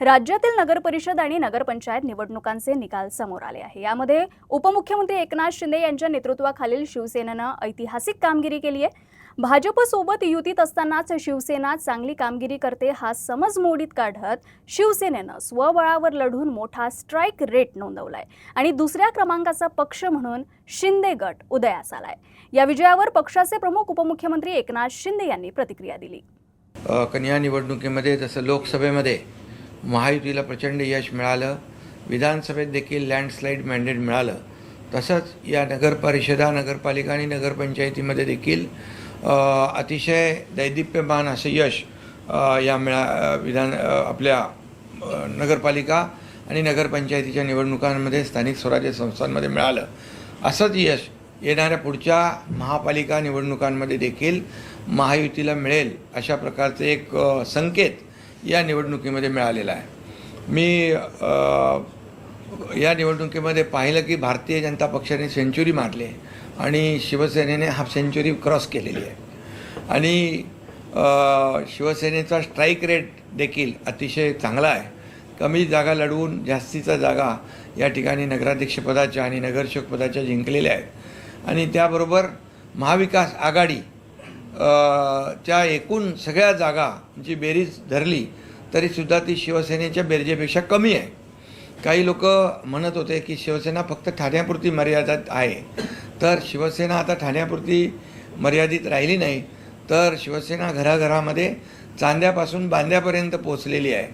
राज्यातील नगरपरिषद आणि नगरपंचायत निवडणुकांचे निकाल समोर आले आहे। यामध्ये उपमुख्यमंत्री एकनाथ शिंदे यांच्या नेतृत्वाखालील शिवसेनेने ऐतिहासिक कामगिरी केली आहे। भाजप सोबत युतीत असतानाच शिवसेना चांगली कामगिरी करते हा समज मोडीत काढत शिवसेनेने स्वबळावर लढून मोठा स्ट्राइक रेट नोंदवलाय आणि दुसऱ्या क्रमांकाचा पक्ष म्हणून शिंदे गट उदयास आलाय। या विजयावर पक्षाचे प्रमुख उपमुख्यमंत्री एकनाथ शिंदे यांनी प्रतिक्रिया दिली। कन्या निवडणुकीमध्ये जसं लोकसभेमध्ये महायुतीला प्रचंड यश मिळालं, विधानसभेत देखील लँडस्लाईड मॅन्डेट मिळालं, तसंच या नगरपरिषदा, नगरपालिका आणि नगरपंचायतीमध्ये देखील अतिशय दैदिप्यमान असं यश या आपल्या नगरपालिका आणि नगरपंचायतीच्या निवडणुकांमध्ये, स्थानिक स्वराज्य संस्थांमध्ये मिळालं। असंच यश येणाऱ्या पुढच्या महापालिका निवडणुकांमध्ये देखील महायुतीला मिळेल अशा प्रकारचे एक संकेत या निवडणुकीमध्ये मिळालेला आहे। मी या निवडणुकीमध्ये पाहिलं की भारतीय जनता पक्षाने सेंचुरी मारली आहे आणि शिवसेनेने हाफ सेंचुरी क्रॉस केलेली आहे आणि शिवसेनेचा स्ट्राईक रेट देखील अतिशय चांगला आहे। कमी जागा लढवून जास्तीचा जागा या ठिकाणी नगराध्यक्षपदाच्या आणि नगरसेवकपदाच्या जिंकलेल्या आहेत आणि त्याबरोबर महाविकास आघाडी च्या एकूण सगळ्या जागांची बेरीज धरली तरीसुद्धा ती शिवसेनेच्या बेरजेपेक्षा कमी आहे। काही लोक म्हणत होते की शिवसेना फक्त ठाण्यापुरती मर्यादित आहे, तर शिवसेना आता ठाण्यापुरती मर्यादित राहिली नाही, तर शिवसेना घराघरामध्ये चांद्यापासून बांद्यापर्यंत पोहोचलेली आहे।